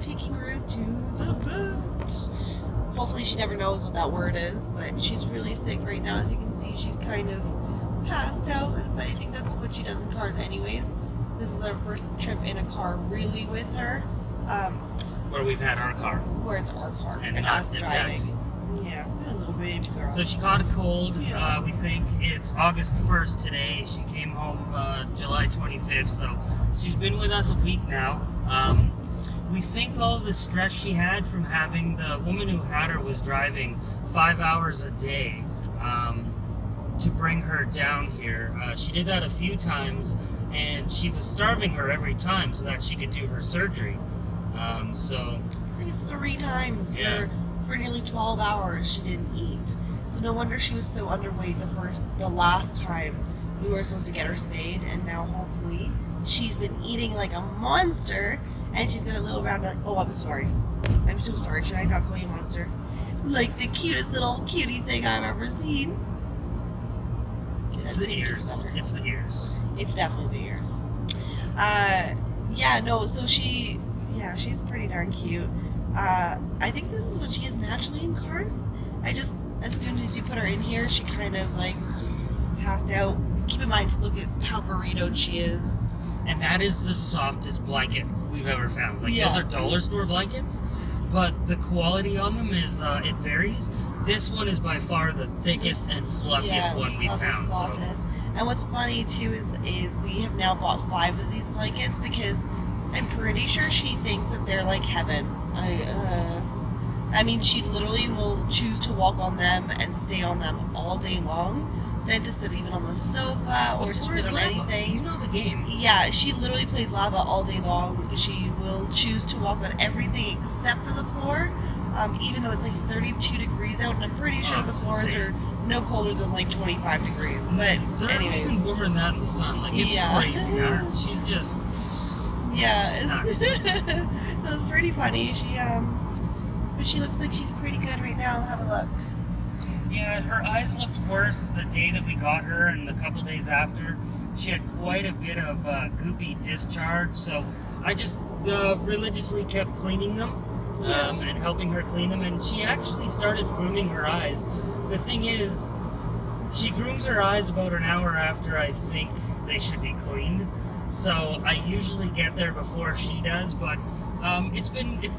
taking her to the vet. Hopefully she never knows what that word is, but she's really sick right now. As you can see, she's kind of passed out, but I think that's what she does in cars anyways. This is our first trip in a car really with her. Where we've had our car. Where it's our car And and not us the driving. taxi. Yeah, a little baby girl. So she caught a cold. Yeah. We think it's August 1st today. She came home July 25th, so she's been with us a week now. We think all the stress she had from having the woman who had her was driving 5 hours a day to bring her down here. She did that a few times, and she was starving her every time so that she could do her surgery. So it's like 3 times Yeah. for nearly 12 hours she didn't eat. So no wonder she was so underweight the last time we were supposed to get her spayed, and now hopefully she's been eating like a monster, and she's got a little round. Oh, I'm sorry. I'm so sorry. Should I not call you a monster? Like the cutest little cutie thing I've ever seen. it's the ears. It's the ears. It's definitely the ears. So she's pretty darn cute. I think this is what she is naturally in cars. As soon as you put her in here, she kind of like passed out. Keep in mind, look at how burritoed she is. And that is the softest blanket we've ever found. Like, Yeah. those are dollar store blankets, but the quality on them is, it varies. This one is by far the thickest and fluffiest one we've found. Softest. And what's funny too is we have now bought 5 of these blankets because I'm pretty sure she thinks that they're like heaven. I mean, she literally will choose to walk on them and stay on them all day long, than to sit even on the sofa or The to floor sit is on lava. anything. You know the game. Yeah, she literally plays lava all day long. She will choose to walk on everything except for the floor, even though it's like 32 degrees out, and I'm pretty sure the that's floors insane. are no colder than like 25 degrees. But They're even anyways, warmer than that in the sun. Like, it's Yeah. crazy. She's just... yeah, She's so it's pretty funny. But she looks like she's pretty good right now. Have a look. Yeah, her eyes looked worse the day that we got her, and a couple days after. She had quite a bit of goopy discharge, so I just religiously kept cleaning them and helping her clean them, and she actually started grooming her eyes. The thing is, she grooms her eyes about an hour after I think they should be cleaned, so I usually get there before she does, but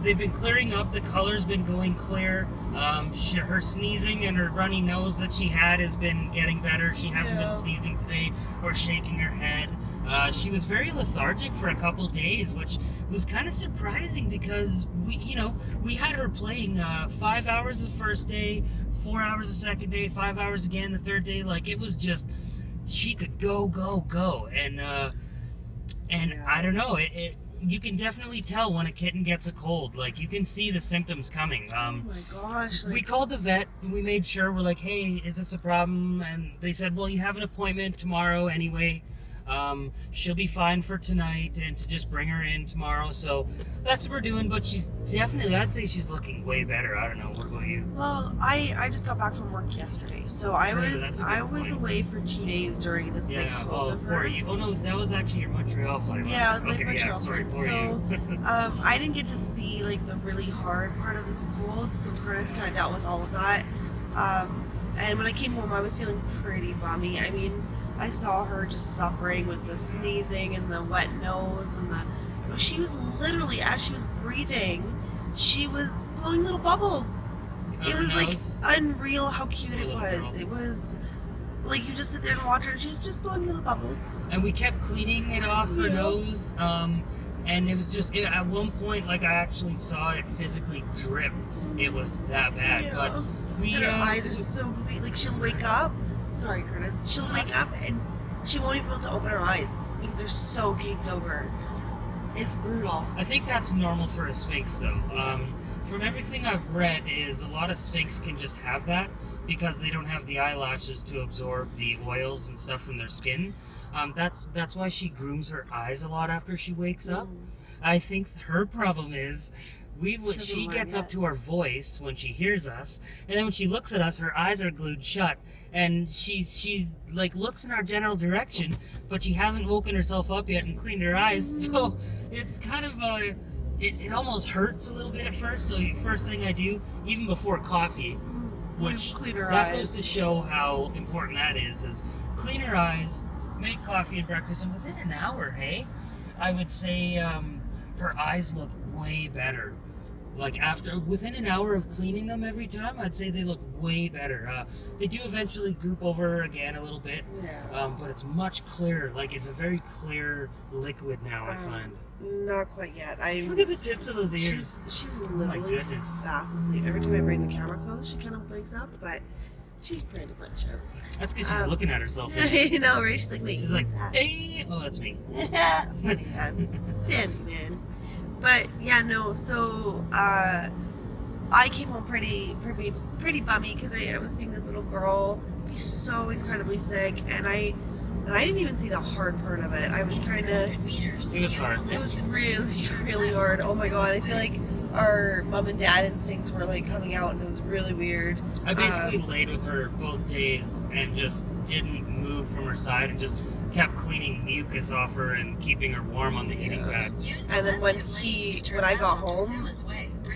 they've been clearing up. The color's been going clear. Her sneezing and her runny nose that she had has been getting better. She hasn't been sneezing today or shaking her head. She was very lethargic for a couple days, which was kind of surprising because we had her playing 5 hours the first day, 4 hours the second day, 5 hours again the third day. Like, it was just, she could go, and I don't know, you can definitely tell when a kitten gets a cold. Like, you can see the symptoms coming. Oh my gosh. We called the vet, and we made sure, we're like, hey, is this a problem? And they said, well, you have an appointment tomorrow anyway. She'll be fine for tonight, and to just bring her in tomorrow. So that's what we're doing, but she's definitely, I'd say she's looking way better. I don't know, what about you? Well, I just got back from work yesterday, so I was away for 2 days during this big cold of hers. Oh no, that was actually your Montreal flight. Yeah, it was my okay, Montreal sorry flight. for So, you. I didn't get to see like the really hard part of this cold, so Curtis kind of dealt with all of that. And when I came home, I was feeling pretty bummy. I mean, I saw her just suffering with the sneezing and the wet nose and she was literally, as she was breathing, she was blowing little bubbles. It was like unreal how cute it was. It was like you just sit there and watch her and she was just blowing little bubbles. And we kept cleaning it off her nose, and it was just, at one point, like, I actually saw it physically drip. It was that bad. Yeah. But her eyes are so gooey. Like, she'll wake up. Sorry, Curtis. She'll wake up and she won't even be able to open her eyes because they're so caked over. It's brutal. I think that's normal for a Sphynx, though. From everything I've read, is a lot of Sphynx can just have that because they don't have the eyelashes to absorb the oils and stuff from their skin. That's why she grooms her eyes a lot after she wakes up. I think her problem is she gets up to our voice when she hears us, and then when she looks at us, her eyes are glued shut, and she's like looks in our general direction, but she hasn't woken herself up yet and cleaned her eyes. So it's kind of it almost hurts a little bit at first. So first thing I do, even before coffee, which Clean her that eyes. goes to show how important that is clean her eyes, make coffee and breakfast, and within an hour, hey, I would say her eyes look way better. Like within an hour of cleaning them every time, I'd say they look way better. They do eventually goop over again a little bit, but it's much clearer. Like it's a very clear liquid now, I find. Not quite yet. Look at the tips of those ears. She's Oh my literally goodness. fast asleep. Every time I bring the camera close, she kind of wakes up, but she's pretty much up. That's because she's looking at herself. You know, right? She's like, wait, She's like, who's that? hey, oh, that's me. Funny man. But yeah, no. So I came home pretty bummy because I was seeing this little girl be so incredibly sick, and I didn't even see the hard part of it. I was kind of. It was hard. It was really hard. Oh my god! I feel like our mom and dad instincts were like coming out, and it was really weird. I basically laid with her both days and just didn't move from her side and just kept cleaning mucus off her and keeping her warm on the heating pad. And then when I got home,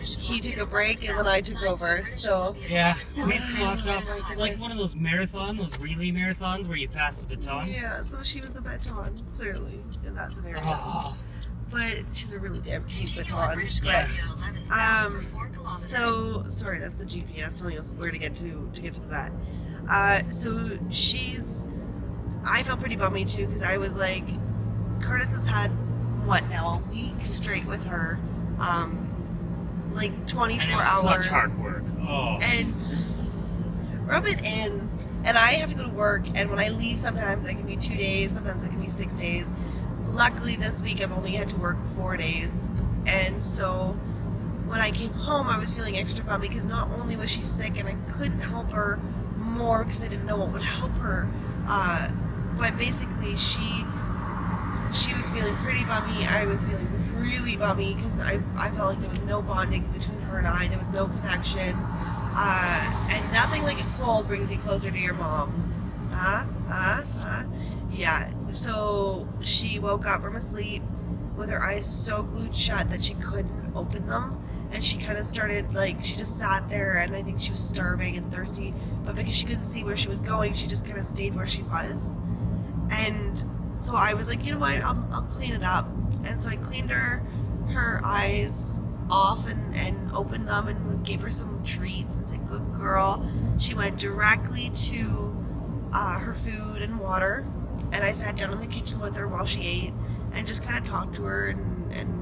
he took a break and then I took over. So yeah, we swapped up. It's like one of those those relay marathons where you pass the baton. Yeah, so she was the baton, clearly, in that scenario. Oh. But she's a really damn cute baton. Yeah. So sorry, that's the GPS telling us where to get to the vet. So I felt pretty bummy too because I was like, Curtis has had a week straight with her, like 24 and it was hours. Such hard work. Oh. And rub it in. And I have to go to work, and when I leave, sometimes it can be 2 days, sometimes it can be 6 days. Luckily, this week I've only had to work 4 days, and so when I came home, I was feeling extra bummy because not only was she sick, and I couldn't help her more because I didn't know what would help her, but basically she was feeling pretty bummy. I was feeling really bummy because I felt like there was no bonding between her and I. There was no connection. And nothing like a cold brings you closer to your mom. Yeah. So she woke up from a sleep with her eyes so glued shut that she couldn't open them. And she kind of started, she just sat there, and I think she was starving and thirsty. But because she couldn't see where she was going, she just kind of stayed where she was. And so I was like, you know what, I'll clean it up. And so I cleaned her eyes off and opened them and gave her some treats and said, good girl. She went directly to her food and water, and I sat down in the kitchen with her while she ate and just kind of talked to her and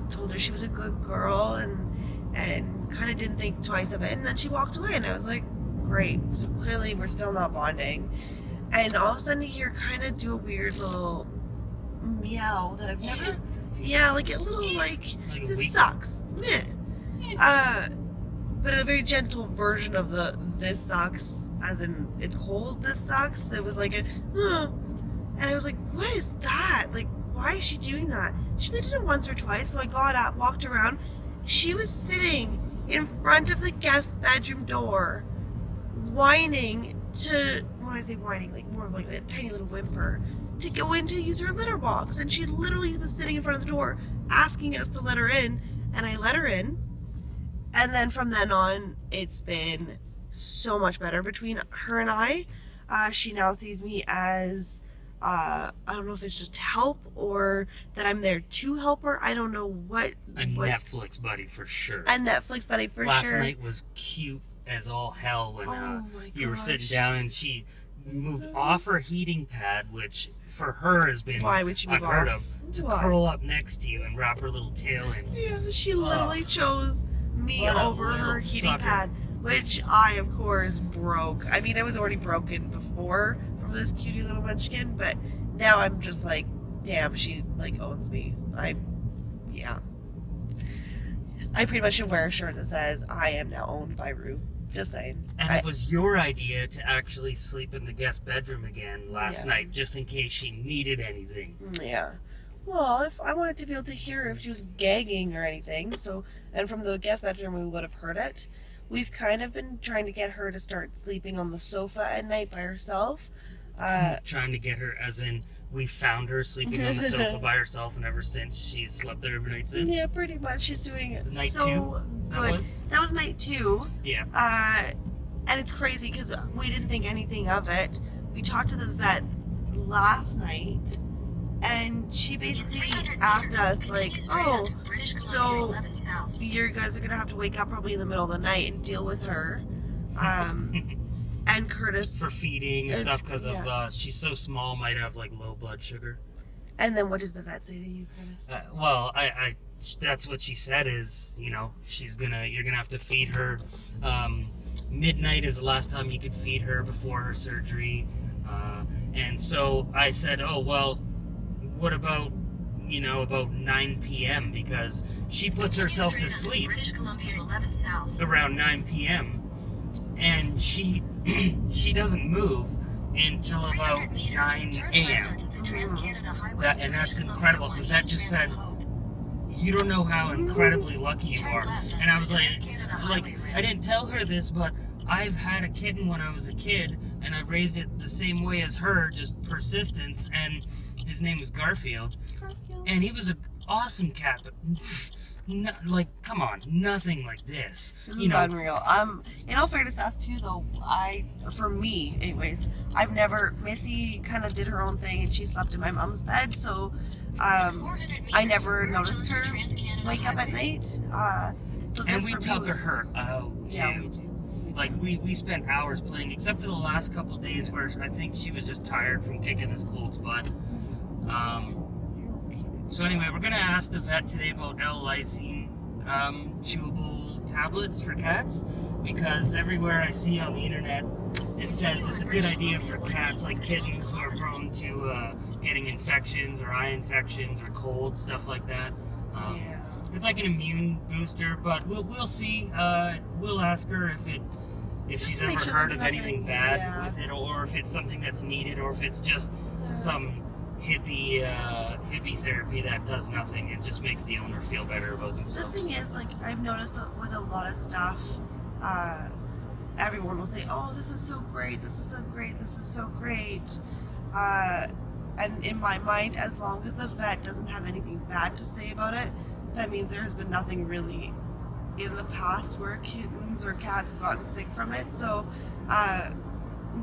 told her she was a good girl and kind of didn't think twice of it, and then she walked away, and I was like, great. So clearly we're still not bonding. And all of a sudden you hear kind of do a weird little meow that I've never. Yeah, like a little this sucks. Meh. But a very gentle version of the this sucks, as in it's cold, this sucks. It was like and I was like, what is that? Like, why is she doing that? She only did it once or twice, so I got up, walked around. She was sitting in front of the guest bedroom door, whining to, when I say whining, like more of like a tiny little whimper, to go in to use her litter box. And she literally was sitting in front of the door asking us to let her in, and I let her in. And then from then on, it's been so much better between her and I. She now sees me as I don't know if it's just help or that I'm there to help her. I don't know what. Netflix buddy for sure. A Netflix buddy for Last sure. Last night was cute as all hell when you were sitting gosh. down and she moved off her heating pad, which for her has been Why would she move unheard off? of, to Why? curl up next to you and wrap her little tail in. Yeah, she literally chose me What a over her little heating sucker. pad, which I, of course, broke. I mean, it was already broken before from this cutie little munchkin, but now I'm just like, damn, she owns me. I pretty much should wear a shirt that says, I am now owned by Rue. Just saying. And it was your idea to actually sleep in the guest bedroom again last night, just in case she needed anything. Yeah. Well, if I wanted to be able to hear if she was gagging or anything, and from the guest bedroom we would have heard it. We've kind of been trying to get her to start sleeping on the sofa at night by herself. Trying to get her, as in we found her sleeping on the sofa by herself, and ever since she's slept there every night since. Yeah, pretty much. She's doing Night so two, good. That was night 2. Yeah. And it's crazy because we didn't think anything of it. We talked to the vet last night, and she basically asked us, like, oh, so you guys are going to have to wake up probably in the middle of the night and deal with her. And Curtis... For feeding and stuff, because of she's so small, might have, like, low blood sugar. And then what did the vet say to you, Curtis? Well, I that's what she said is, you know, you're gonna have to feed her. Midnight is the last time you could feed her before her surgery. And so I said, oh, well, what about, about 9 p.m. because she puts herself to sleep around 9 p.m. and she doesn't move until about 9 a.m. And that's incredible. The vet just said, you don't know how incredibly lucky you are. And I was like, I didn't tell her this, but I've had a kitten when I was a kid, and I raised it the same way as her, just persistence, and his name was Garfield. And he was an awesome cat, but come on, nothing like this. This is unreal. In all fairness to us too, though, for me, anyways, Missy kind of did her own thing, and she slept in my mom's bed, so I never noticed her wake up at night. So and we took her out too. Yeah, we do. Like we spent hours playing, except for the last couple of days where I think she was just tired from kicking this cold's butt. So anyway, we're gonna ask the vet today about L-Lysine chewable tablets for cats, because everywhere I see on the internet it says it's a good idea for cats like kittens who are prone to getting infections or eye infections or cold, stuff like that. It's like an immune booster, but we'll see. We'll ask her if she's ever heard of anything bad with it, or if it's something that's needed, or if it's just some hippie therapy that does nothing and just makes the owner feel better about themselves. The thing is, like, I've noticed with a lot of stuff, everyone will say, oh, this is so great, this is so great, this is so great. And in my mind, as long as the vet doesn't have anything bad to say about it, that means there has been nothing really in the past where kittens or cats have gotten sick from it. So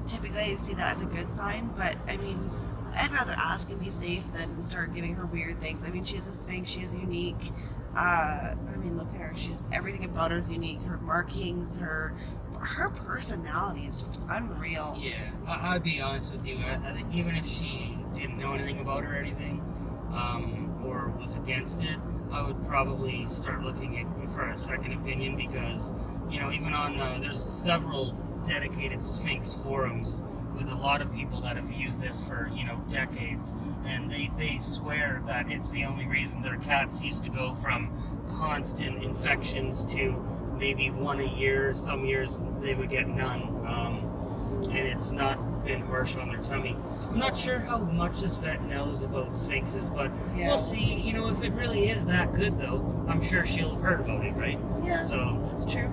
typically I see that as a good sign, but I mean, I'd rather ask and be safe than start giving her weird things. I mean, she is a Sphynx, she is unique. I mean, look at her, everything about her is unique. Her markings, her personality is just unreal. Yeah, I'd be honest with you. I think even if she didn't know anything about her or anything, or was against it, I would probably start looking for a second opinion, because, even on, there's several dedicated Sphynx forums with a lot of people that have used this for, decades, and they swear that it's the only reason their cats used to go from constant infections to maybe one a year. Some years they would get none, and it's not been harsh on their tummy. I'm not sure how much this vet knows about Sphynxes, but we'll see. If it really is that good, though, I'm sure she'll have heard about it, right? Yeah, so that's true.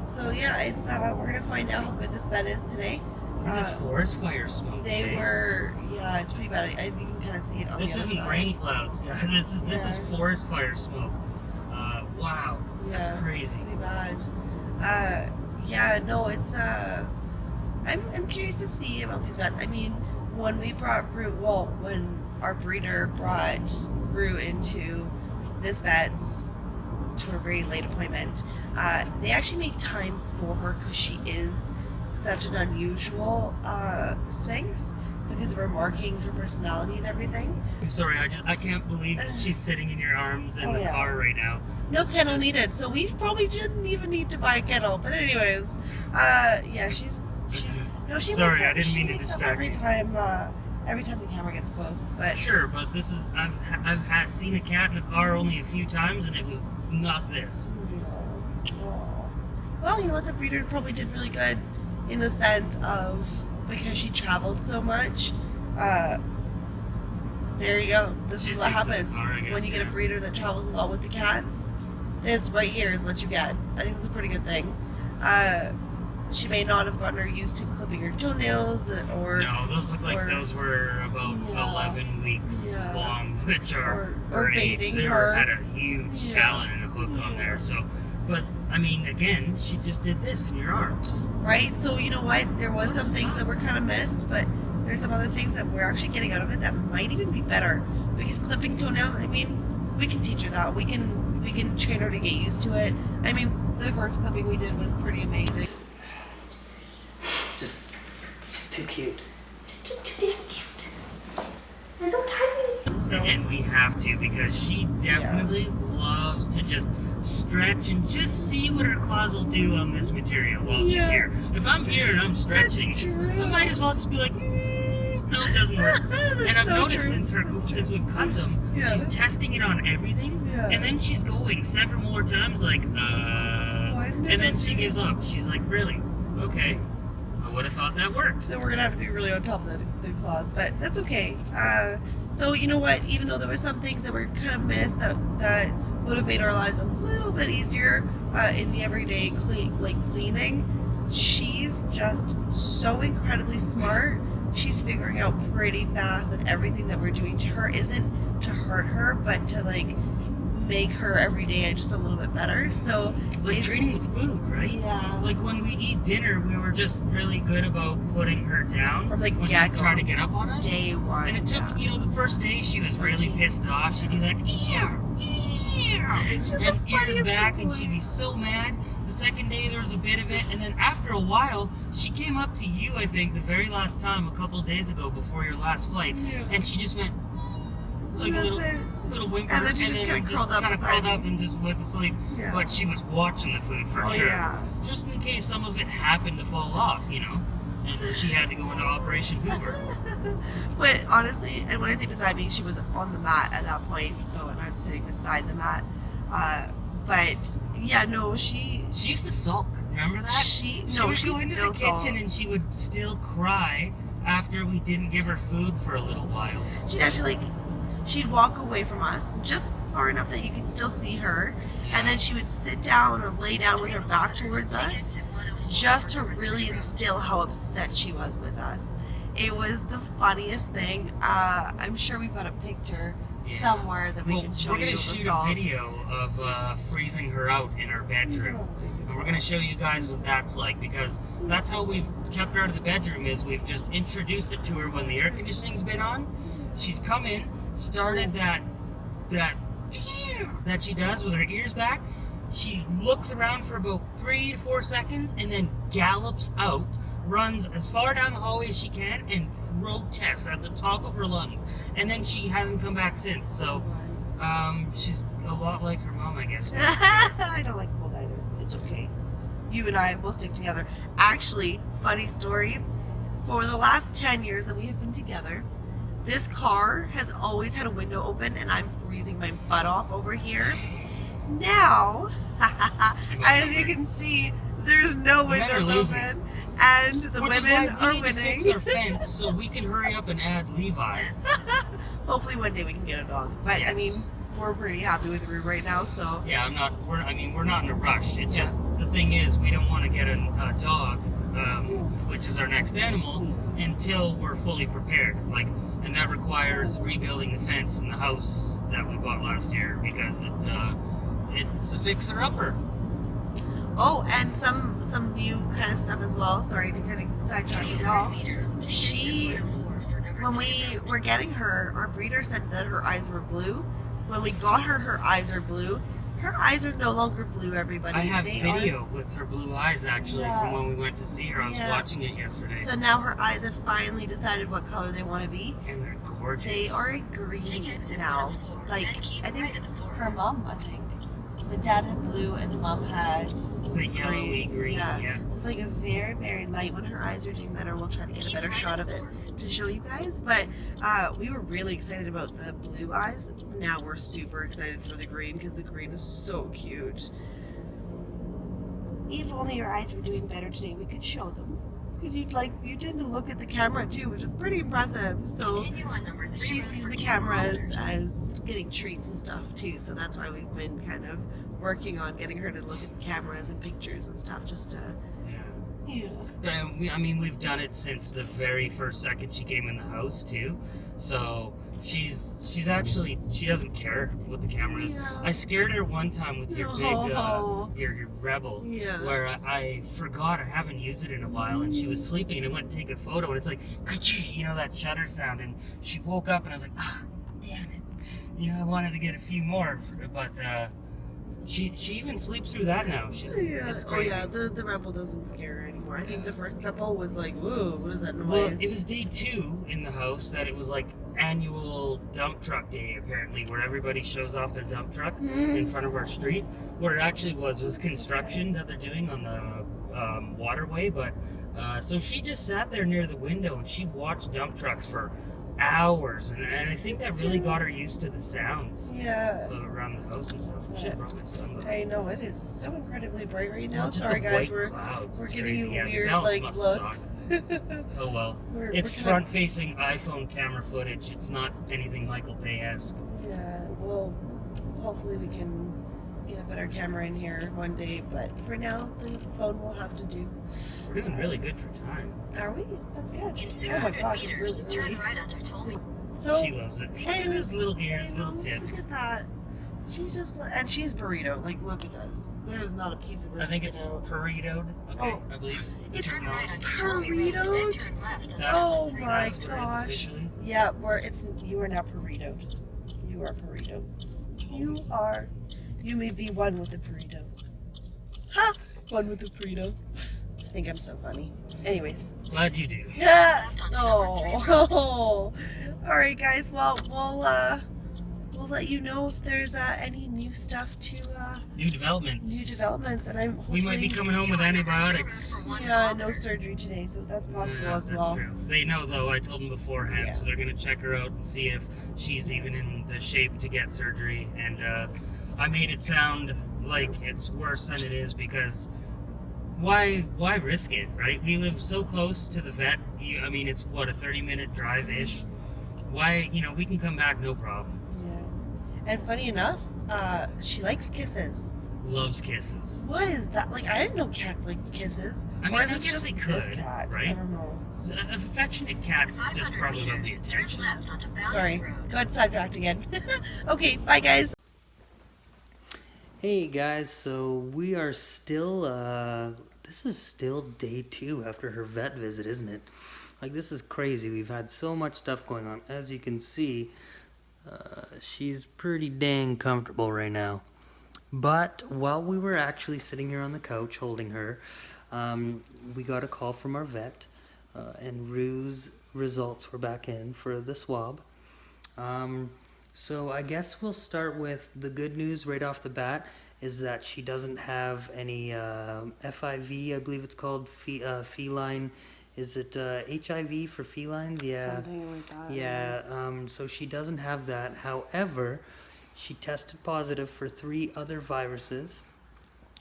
So yeah, it's we're gonna find out how good this vet is today. Look at this forest fire smoke. It's pretty bad. You can kind of see it on the other side. This isn't rain clouds, guys. This is forest fire smoke. Wow, that's crazy. Pretty bad. It's I'm curious to see about these vets. I mean, when we brought when our breeder brought Rue into this vet's to a very late appointment, they actually made time for her because she is such an unusual Sphynx because of her markings, her personality, and everything. I'm sorry, I can't believe she's sitting in your arms in the car right now. No kennel needed, so we probably didn't even need to buy a kennel. But anyways, she's she sorry, I didn't mean to distract you. Every time the camera gets close, but sure, but this is I've seen a cat in a car only a few times, and it was not this. Well, you know what, the breeder probably did really good in the sense of, because she traveled so much, there you go. This is what happens when you get a breeder that travels a lot with the cats. This right here is what you get. I think it's a pretty good thing. she may not have gotten her used to clipping her toenails, or No, those look like those were about 11 weeks long, which are her age. bathing They her. had a huge talon and a hook on there. So, but I mean, again, she just did this in your arms. Right? So you know what? There was some things that were kind of missed, but there's some other things that we're actually getting out of it that might even be better. Because clipping toenails, I mean, we can teach her that. We can train her to get used to it. I mean, the first clipping we did was pretty amazing. She's too cute. She's too damn cute. And so tiny. So, And we have to, because she definitely loves to just stretch and just see what her claws will do on this material while she's here. If I'm here and I'm stretching, I might as well just be like, no, it doesn't work. And I've noticed since we've cut them, she's testing it on everything, and then she's going several more times like, and then she gives up. She's like, really? Okay. I would have thought that worked. So we're going to have to be really on top of the claws, but that's okay. So you know what? Even though there were some things that were kind of missed that would have made our lives a little bit easier in the everyday cleaning, she's just so incredibly smart. She's figuring out pretty fast that everything that we're doing to her isn't to hurt her, but to make her every day just a little bit better. So like treating with food, right? Yeah. Like when we eat dinner, we were just really good about putting her down From when she tried to get up on us. Day one. And it took, the first day she was really pissed off. She'd do that, and ears back, and she'd be so mad. The second day there was a bit of it, and then after a while, she came up to you, I think, the very last time, a couple of days ago before your last flight, and she just went like a little whimper, and then she just kind of curled up and just went to sleep. Yeah. But she was watching the food for sure, just in case some of it happened to fall off, and she had to go into Operation Hoover. But honestly, and when I say beside me, she was on the mat at that point, so, and I was sitting beside the mat. But yeah, no, she used to sulk. Remember that? She would go into the kitchen and she would still cry after we didn't give her food for a little while. She'd actually she'd walk away from us just far enough that you could still see her, and then she would sit down or lay down with her back towards us, just to really instill how upset she was with us. It was the funniest thing. I'm sure we've got a picture somewhere that we can show you. We're going to shoot a video of freezing her out in her bedroom. And we're going to show you guys what that's like, because that's how we've kept her out of the bedroom, is we've just introduced it to her when the air conditioning's been on. She's come in, started that she does with her ears back. She looks around for about 3 to 4 seconds and then gallops out, runs as far down the hallway as she can, and protests at the top of her lungs. And then she hasn't come back since. So she's a lot like her mom, I guess. I don't like cold either. It's okay. You and I will stick together. Actually, funny story. For the last 10 years that we have been together, this car has always had a window open, and I'm freezing my butt off over here. Now, as you can see, there's no windows open, and the women are winning. To fix our fence so we can hurry up and add Levi. Hopefully one day we can get a dog. But I mean, we're pretty happy with Rue right now, so. Yeah, we're not in a rush. It's just, the thing is, we don't want to get a dog, which is our next animal, until we're fully prepared. And that requires rebuilding the fence in the house that we bought last year, because it's a fixer-upper. Oh, and some new kind of stuff as well. Sorry to kind of sidetrack as well. When we were getting her, our breeder said that her eyes were blue. When we got her, her eyes are blue. Her eyes are no longer blue, everybody. I have video with her blue eyes, actually, from when we went to see her. I was watching it yesterday. So now her eyes have finally decided what color they want to be. And they're gorgeous. They are green now. I think her mom, the dad had blue and the mom had the yellowy green. Yeah. So it's like a very, very light. When her eyes are doing better, we'll try to get a better shot of it to show you guys. But we were really excited about the blue eyes. Now we're super excited for the green, because the green is so cute. If only your eyes were doing better today, we could show them. Because you tend to look at the camera too, which is pretty impressive. So she sees the camera as getting treats and stuff too. So that's why we've been kind of working on getting her to look at the cameras and pictures and stuff, just to Yeah. I mean, we've done it since the very first second she came in the house too. So she's actually, she doesn't care what the camera is. Yeah. I scared her one time with your big Oh. your Rebel, Yeah. where I forgot I haven't used it in a while, and she was sleeping, and I went to take a photo, and it's like, you know, that shutter sound, and she woke up, and I was like, ah, damn it, you know, I wanted to get a few more, but she even sleeps through that now. It's crazy. Oh yeah, the Rebel doesn't scare her anymore. I think the first couple was like, whoa, what is that noise? Well, it was day 2 in the house that it was like annual dump truck day, apparently, where everybody shows off their dump truck in front of our street. What it actually was construction that they're doing on the waterway. But so she just sat there near the window and she watched dump trucks for hours, and I think that really got her used to the sounds around the house and stuff. I should have brought my sunglasses. I know, it is so incredibly bright right now. Well, just Sorry the guys, white clouds. we're It's giving you crazy. weird the like must looks. Oh well. It's front-facing iPhone camera footage. It's not anything Michael Bay-esque. Yeah, well, hopefully we can get a better camera in here one day, but for now, the phone will have to do. We're doing really good for time. Are we? That's good. In Oh 600 my gosh, meters, really. turn right onto Tolman. So, She loves it. Look at his little ears, little tips. Look at that. She's just, and she's burrito. Like, look at this. There's not a piece of her. I think it's sticking out. burritoed. Okay, Oh. I believe. It's Turn right onto burritoed? Tolman Road, and then turn left. Oh That's my that's where it is gosh. officially. Yeah, you are now burritoed. You are burrito. You may be one with the burrito. Ha! One with the burrito. I think I'm so funny. Anyways. Glad you do. Yeah. Left onto Oh. All right, guys. Well, we'll let you know if there's any new stuff to New developments. and I'm We might be coming home with antibiotics. Yeah, no surgery today, so that's possible as that's well. true. They know though. I told them beforehand, Yeah. so they're gonna check her out and see if she's even in the shape to get surgery. And I made it sound like it's worse than it is because why risk it, right? We live so close to the vet. I mean, it's what, a 30-minute drive-ish. Why, we can come back no problem. Yeah. And funny enough, she likes kisses. Loves kisses. What is that? Like, I didn't know cats like kisses. I mean, Or I is this guess just they this could, cat? I right? don't know. Affectionate cats just 500 probably love the meters, turn attention. left onto Boundary Sorry. Road. Got sidetracked again. Okay, bye guys. Hey guys, so we are still, this is still day 2 after her vet visit, isn't it? Like, this is crazy. We've had so much stuff going on. As you can see, she's pretty dang comfortable right now. But while we were actually sitting here on the couch holding her, we got a call from our vet, and Rue's results were back in for the swab. So I guess we'll start with the good news right off the bat is that she doesn't have any FIV, I believe it's called, feline. Is it HIV for felines? Yeah. Something like that. Yeah, so she doesn't have that. However, she tested positive for 3 other viruses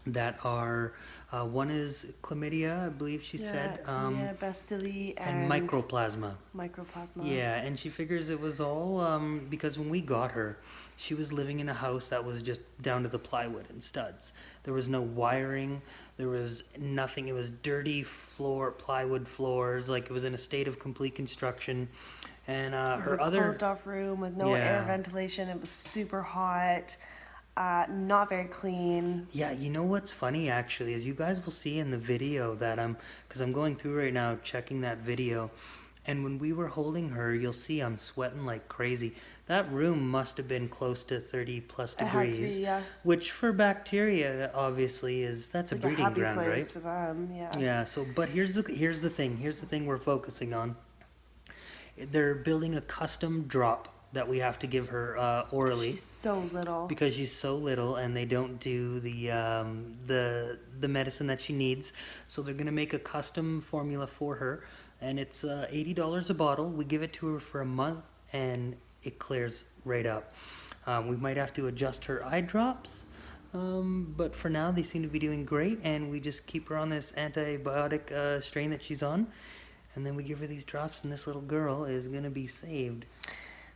that are, one is chlamydia, I believe she said, Bacilli and mycoplasma. Mycoplasma. Yeah, and she figures it was all because when we got her, she was living in a house that was just down to the plywood and studs. There was no wiring, there was nothing. It was dirty plywood floors, like it was in a state of complete construction. And It was her a other closed off room with no air ventilation. It was super hot, not very clean. Yeah, you know what's funny actually is you guys will see in the video that because I'm going through right now checking that video, and when we were holding her, you'll see I'm sweating like crazy. That room must have been close to 30 plus It had degrees, to be, yeah. which for bacteria obviously that's a Like breeding happy ground, place right? for them, yeah. Yeah. So, but here's the thing we're focusing on. They're building a custom drop that we have to give her orally. She's so little. Because she's so little and they don't do the medicine that she needs, so they're gonna make a custom formula for her, and it's $80 a bottle. We give it to her for a month and it clears right up. We might have to adjust her eye drops, but for now they seem to be doing great, and we just keep her on this antibiotic strain that she's on, and then we give her these drops, and this little girl is gonna be saved.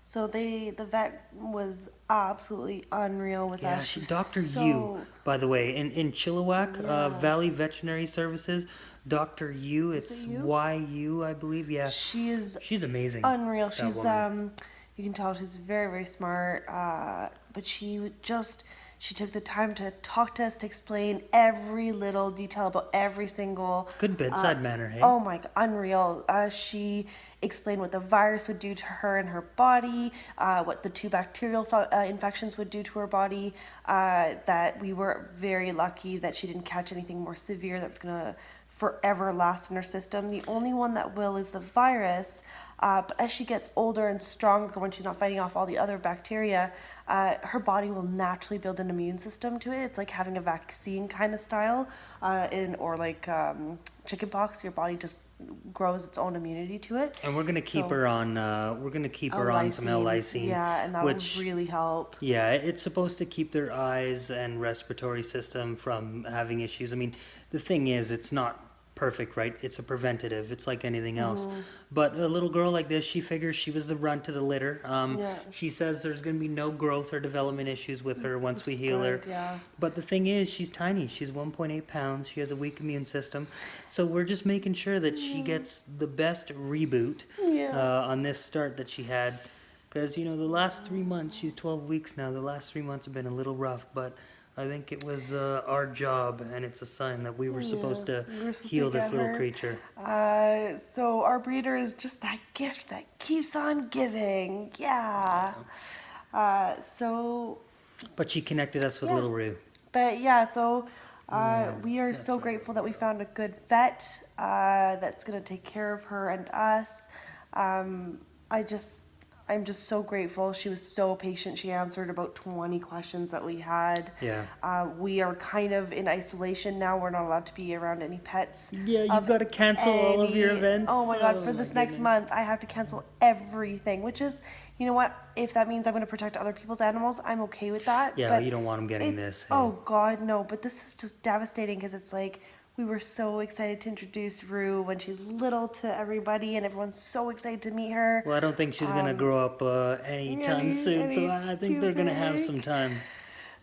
So the vet was absolutely unreal with Yeah, us. She was Dr. so... Yu, by the way, in Chilliwack, Yeah. Valley Veterinary Services, Dr. Yu. It's Yu? YU, I believe. Yeah, she's amazing. Unreal. that She's woman. you can tell she's very, very smart. But she took the time to talk to us, to explain every little detail about every single Good bedside manner, hey? Oh my god, unreal. She explained what the virus would do to her and her body, what the 2 bacterial infections would do to her body, that we were very lucky that she didn't catch anything more severe that was going to forever last in her system. The only one that will is the virus. But as she gets older and stronger, when she's not fighting off all the other bacteria, her body will naturally build an immune system to it. It's like having a vaccine kind of style, or like chickenpox. Your body just grows its own immunity to it. And we're gonna keep her on. We're gonna keep her on some L-Lysine. Yeah, and that which, will really help. Yeah, it's supposed to keep their eyes and respiratory system from having issues. I mean, the thing is, it's not perfect, right? It's a preventative. It's like anything else. But a little girl like this, she figures she was the runt to the litter. She says there's going to be no growth or development issues with her once we heal her. Yeah. But the thing is, she's tiny. She's 1.8 pounds. She has a weak immune system. So we're just making sure that she gets the best reboot on this start that she had. Because, the last 3 months, she's 12 weeks now. The last 3 months have been a little rough, but I think it was our job, and it's a sign that we were supposed to heal this little creature. So our breeder is just that gift that keeps on giving. Yeah. But she connected us with little Rue. But we are so grateful that we found a good vet that's going to take care of her and us. I'm just so grateful. She was so patient. She answered about 20 questions that we had. Yeah. We are kind of in isolation now. We're not allowed to be around any pets. Yeah, you've got to cancel all of your events. Oh my God, for this next month, I have to cancel everything, which is, you know what? If that means I'm going to protect other people's animals, I'm okay with that. Yeah, but you don't want them getting this. Hey. Oh God, no. But this is just devastating because it's like, we were so excited to introduce Rue when she's little to everybody, and everyone's so excited to meet her. Well, I don't think she's going to grow up anytime soon, so I think they're going to have some time.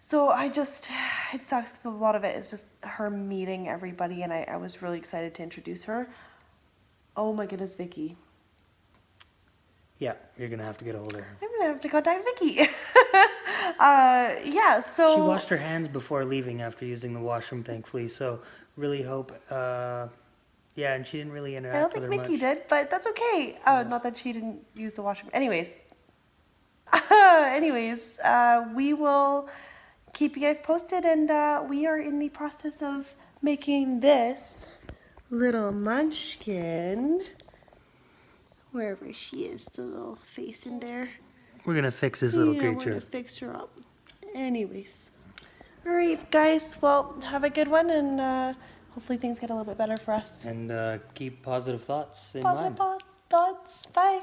So it sucks because a lot of it is just her meeting everybody, and I was really excited to introduce her. Oh my goodness, Vicky. Yeah, you're going to have to get a hold of her. I'm going to have to contact Vicky. So... She washed her hands before leaving after using the washroom, thankfully, so really hope... and she didn't really interact with her much. I don't think Mickey did, but that's okay. Not that she didn't use the washroom. Anyways, we will keep you guys posted, and we are in the process of making this little munchkin, wherever she is, the little face in there. We're going to fix this little creature. We're going to fix her up. Anyways. All right, guys. Well, have a good one, and hopefully things get a little bit better for us. And keep positive thoughts in mind. Positive thoughts. Bye.